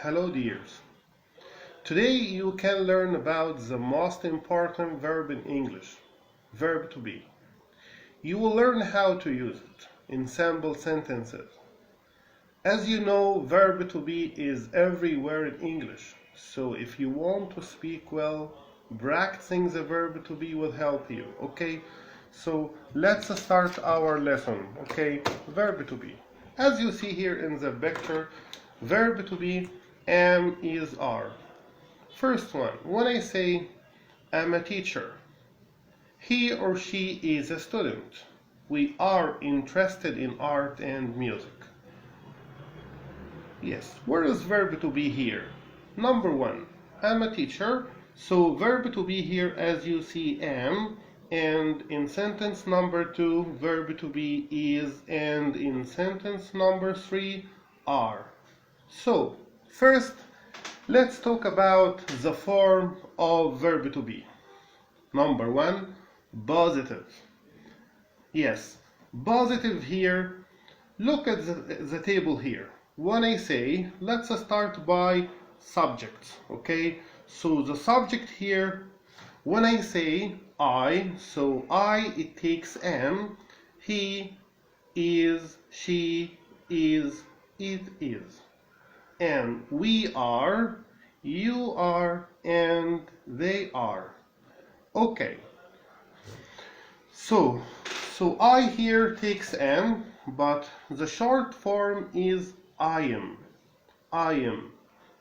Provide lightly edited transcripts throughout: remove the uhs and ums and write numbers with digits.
Hello dears. Today you can learn about the most important verb in English, verb to be. You will learn how to use it in sample sentences. As you know, verb to be is everywhere in English, so if you want to speak well, practicing the verb to be will help you, okay? So let's start our lesson, okay? Verb to be. As you see here in the picture, verb to be am, is, are. First one, when I say I'm a teacher, he or she is a student. We are interested in art and music. Yes, where is verb to be here? Number one, I'm a teacher, so verb to be here as you see am, and in sentence number 2 verb to be is, and in sentence number 3 are. So first, let's talk about the form of verb to be. Number one, positive. Yes, positive here. Look at the table here. When I say, let's start by subject, okay? So the subject here, when I say I, so I, it takes am, he is, she is, it is. And we are, you are, and they are. Okay. So I here takes am, but the short form is I am. I am.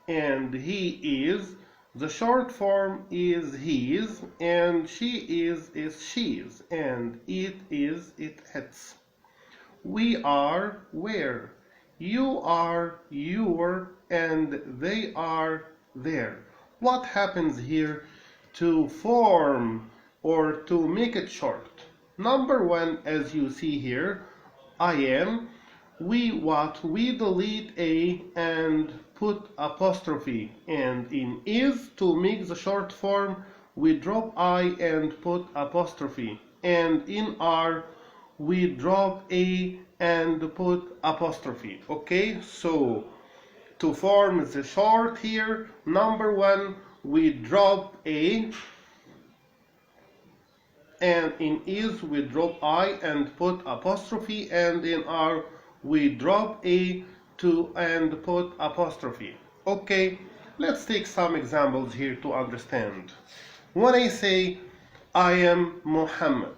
And he is. The short form is his, and she is she's, and it is its. We are where. You are your, and they are there. What happens here to form or to make it short? Number one, as you see here, I am. We delete a and put apostrophe, and in is, to make the short form, we drop I and put apostrophe, and in are we drop a and put apostrophe. Okay, so to form the short here, number one, we drop a, and in is we drop I and put apostrophe, and in are we drop a to and put apostrophe. Okay, let's take some examples here to understand. When I say I am Muhammad,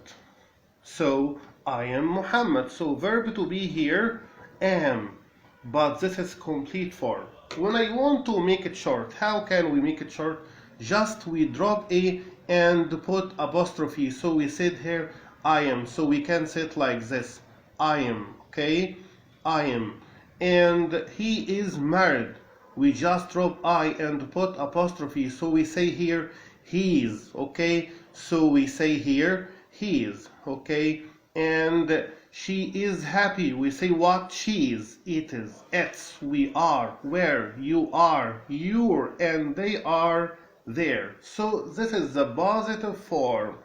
so I am Muhammad, so verb to be here am, but this is complete form. When I want to make it short, how can we make it short? Just we drop a and put apostrophe, so we said here I am, so we can say it like this, I am, okay, I am. And he is married, we just drop I and put apostrophe, so we say here he's, okay, so we say here he is, okay. And she is happy, we say what? She is, it is, it's, we are, where, you are, you're, and they are there. So this is the positive form.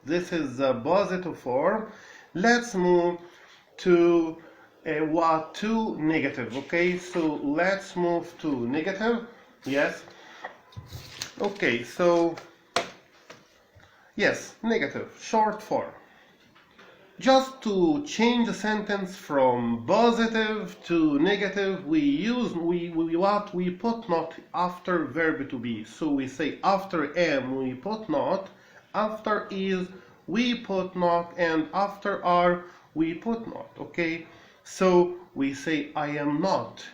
This is the positive form. Let's move to to negative. Okay, so let's move to negative. Yes. Okay, so yes, negative, short form. Just to change the sentence from positive to negative, we put not after verb to be. So we say after am we put not, after is we put not, and after are we put not. Okay, so we say I am not,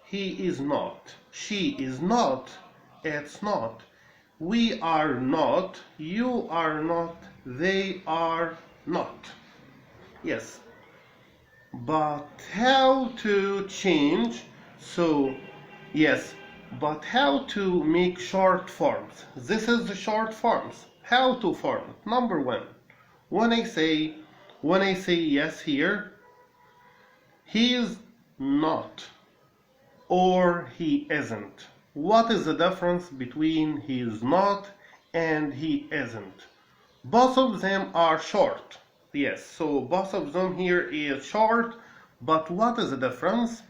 he is not, she is not, it's not, we are not, you are not, they are not. Yes, but how to change? So yes, but how to make short forms? This is the short forms. How to form? Number one, when I say yes here, he is not or he isn't. What is the difference between he is not and he isn't? Both of them are short. Yes, so both of them here is short, but what is the difference?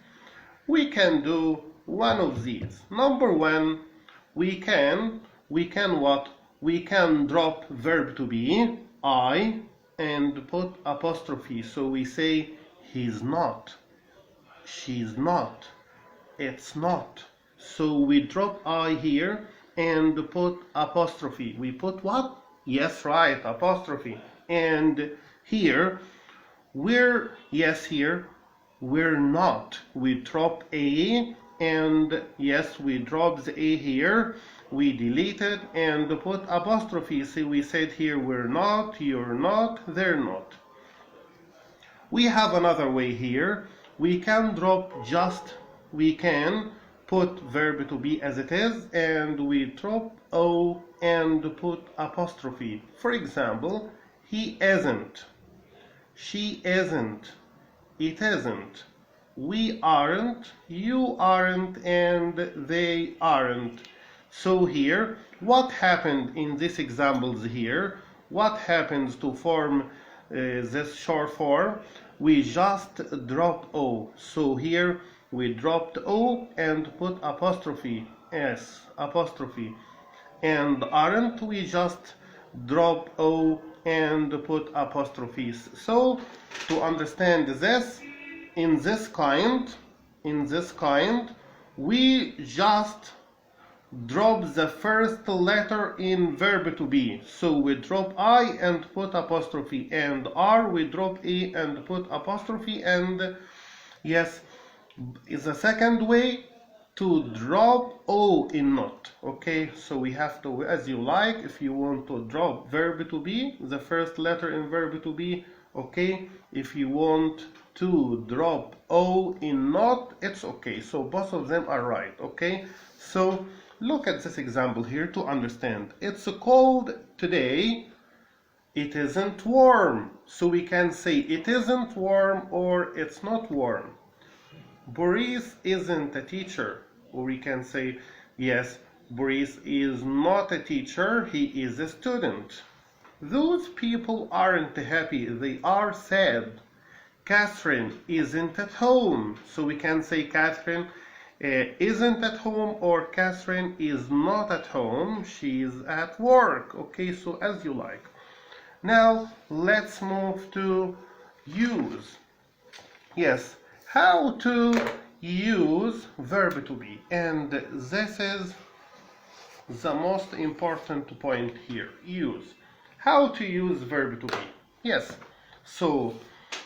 We can do one of these. Number one, we can what? We can drop verb to be, I, and put apostrophe. So we say he's not, she's not, it's not. So we drop I here and put apostrophe. We put what? Yes, right, apostrophe. And here, here, we're not. We drop A, and yes, we drop the A here. We delete it and put apostrophe. See, we said here, we're not, you're not, they're not. We have another way here. We can put verb to be as it is, and we drop O and put apostrophe. For example, he isn't, she isn't, it isn't, we aren't, you aren't, and they aren't. So here, what happened in these examples here? What happens to form this short form? We just drop O. So here we dropped O and put apostrophe, S, apostrophe. And aren't, we just drop O and put apostrophes. So to understand this, in this kind, we just drop the first letter in verb to be. So we drop I and put apostrophe, and R we drop A and put apostrophe. And yes, is a second way to drop O in not. Okay, so we have to, as you like, if you want to drop verb to be, the first letter in verb to be, okay. If you want to drop O in not, it's okay. So both of them are right, okay. So look at this example here to understand. It's cold today, it isn't warm. So we can say it isn't warm or it's not warm. Boris isn't a teacher. Or we can say, yes, Boris is not a teacher, he is a student. Those people aren't happy, they are sad. Catherine isn't at home. So we can say Catherine isn't at home, or Catherine is not at home, she's at work. Okay, so as you like. Now let's move to use. Yes, how to use verb to be. And this is the most important point here. Use. How to use verb to be. Yes, so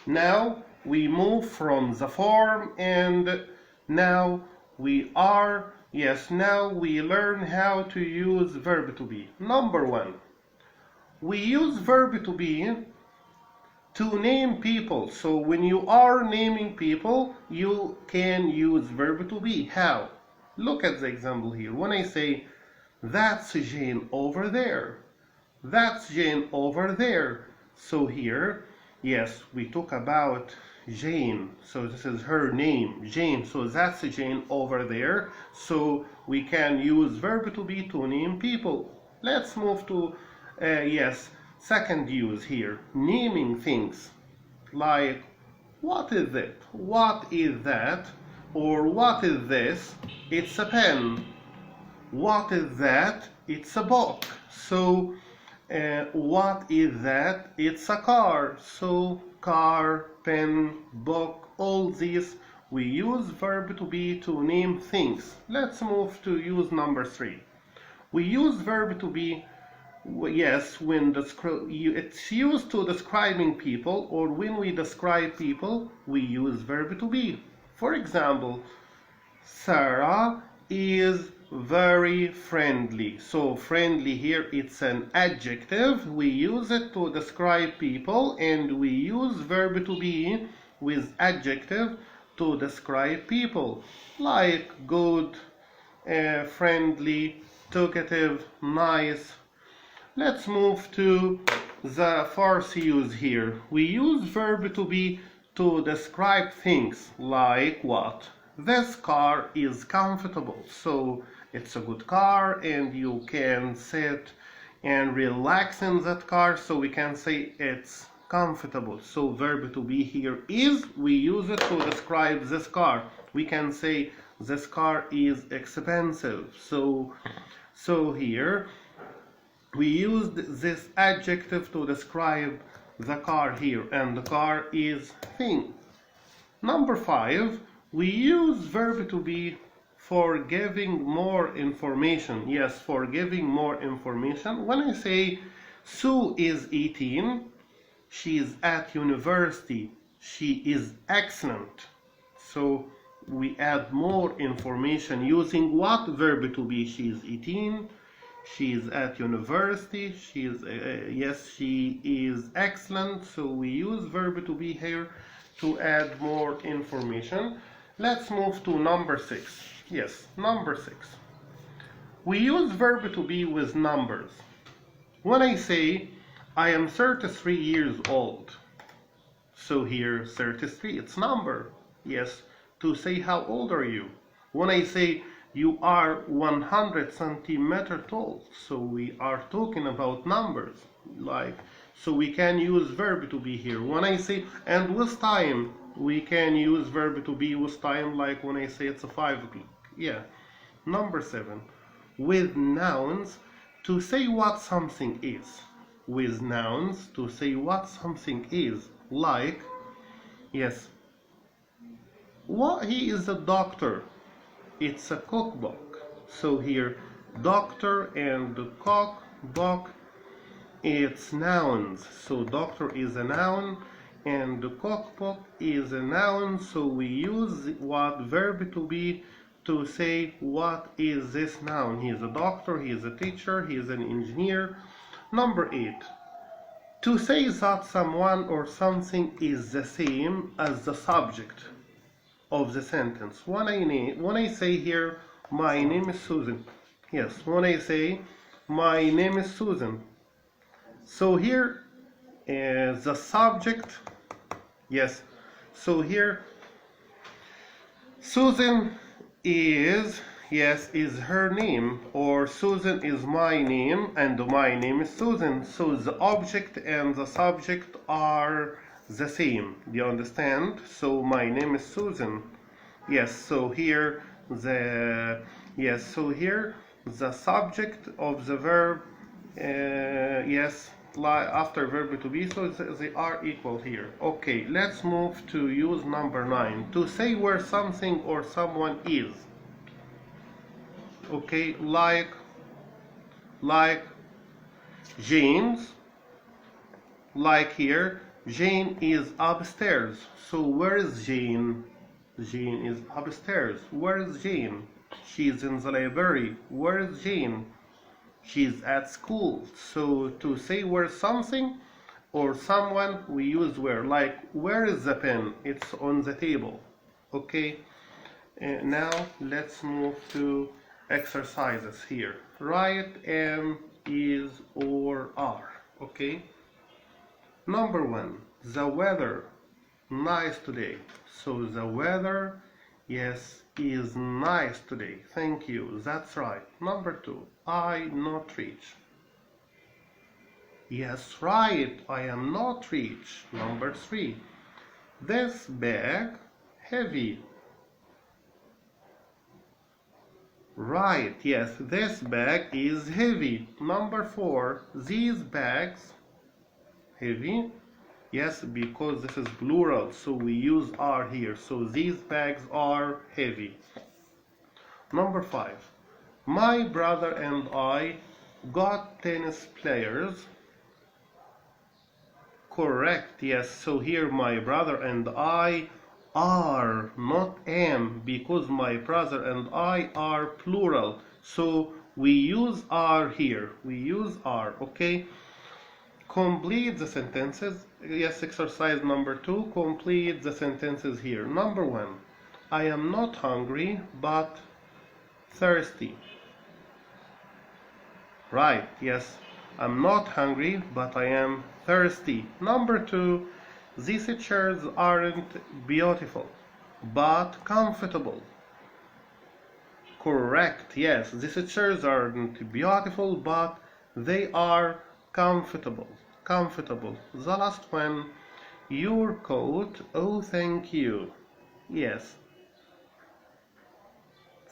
now we move from the form, and now we learn how to use verb to be. Number one, we use verb to be to name people. So when you are naming people, you can use verb to be. How? Look at the example here. When I say, that's Jane over there. That's Jane over there. So here, yes, we talk about Jane. So this is her name, Jane. So that's Jane over there. So we can use verb to be to name people. Let's move to, second use here. Naming things. Like, what is it? What is that? Or what is this? It's a pen. What is that? It's a book. So what is that? It's a car. So car, pen, book, all these we use verb to be to name things. Let's move to use number 3. We use verb to be, yes, when it's used to describing people, or when we describe people, we use verb to be. For example, Sarah is very friendly. So friendly here, it's an adjective. We use it to describe people, and we use verb to be with adjective to describe people, like good, friendly, talkative, nice. Let's move to the fourth use here. We use verb to be to describe things, like what? This car is comfortable. So it's a good car, and you can sit and relax in that car. So we can say it's comfortable. So verb to be here is, we use it to describe this car. We can say this car is expensive. So here we used this adjective to describe the car here, and the car is thing. Number 5, we use verb to be for giving more information. Yes, for giving more information. When I say Sue is 18, she is at university, she is excellent. So we add more information using what verb to be? She is 18, she is at university, she is yes, she is excellent. So we use verb to be here to add more information. Let's move to number 6. Yes, number 6. We use verb to be with numbers. When I say I am 33 years old, so here 33, it's number. Yes, to say how old are you. When I say you are 100 centimeters tall, so we are talking about numbers. Like, so we can use verb to be here. When I say, and with time, we can use verb to be with time, like when I say it's 5 o'clock. Yeah. Number 7, with nouns to say what something is. With nouns to say what something is. Like, yes, what he is a doctor. It's a cookbook. So here, doctor and cookbook, it's nouns. So doctor is a noun and the cookbook is a noun. So we use what verb to be to say what is this noun. He is a doctor, he is a teacher, he is an engineer. Number 8, to say that someone or something is the same as the subject of the sentence. When I say here, my name is Susan. Yes, when I say, my name is Susan. So here is the subject. Yes, so here, Susan is, yes, is her name, or Susan is my name, and my name is Susan. So the object and the subject are the same. Do you understand? So my name is Susan. Yes, so here the subject of the verb, yes, after verb to be, so they are equal here. Okay, let's move to use number 9, to say where something or someone is. Okay, like James, like here, Jane is upstairs. So where is Jane? Jane is upstairs. Where is Jane? She's in the library. Where is Jane? She's at school. So to say where something or someone, we use where. Like, where is the pen? It's on the table. Okay, now let's move to exercises here. Write am, is, or are. Okay, number 1, the weather nice today. So the weather, yes, is nice today. Thank you, that's right. Number 2, I not rich. Yes, right, I am not rich. Number 3, this bag heavy. Right, yes, this bag is heavy. Number 4, these bags heavy. Yes, because this is plural, so we use are here. So these bags are heavy. Number 5, my brother and I got tennis players. Correct, yes. So here my brother and I are, not am, because my brother and I are plural. So we use are here. We use are, okay? Complete the sentences. Yes, exercise number 2. Complete the sentences here. Number 1, I am not hungry but thirsty. Right, yes, I'm not hungry but I am thirsty. Number 2, these chairs aren't beautiful but comfortable. Correct, yes, these chairs aren't beautiful but they are comfortable. Comfortable. The last one, your coat, oh thank you. Yes,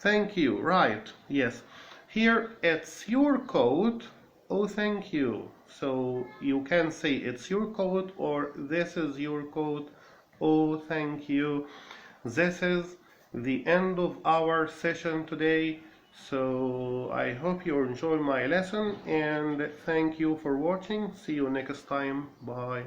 Thank you. Right. Yes. Here it's your coat. Oh, thank you. So you can say it's your coat or this is your coat. Oh, thank you. This is the end of our session today. So I hope you enjoy my lesson and thank you for watching. See you next time. Bye.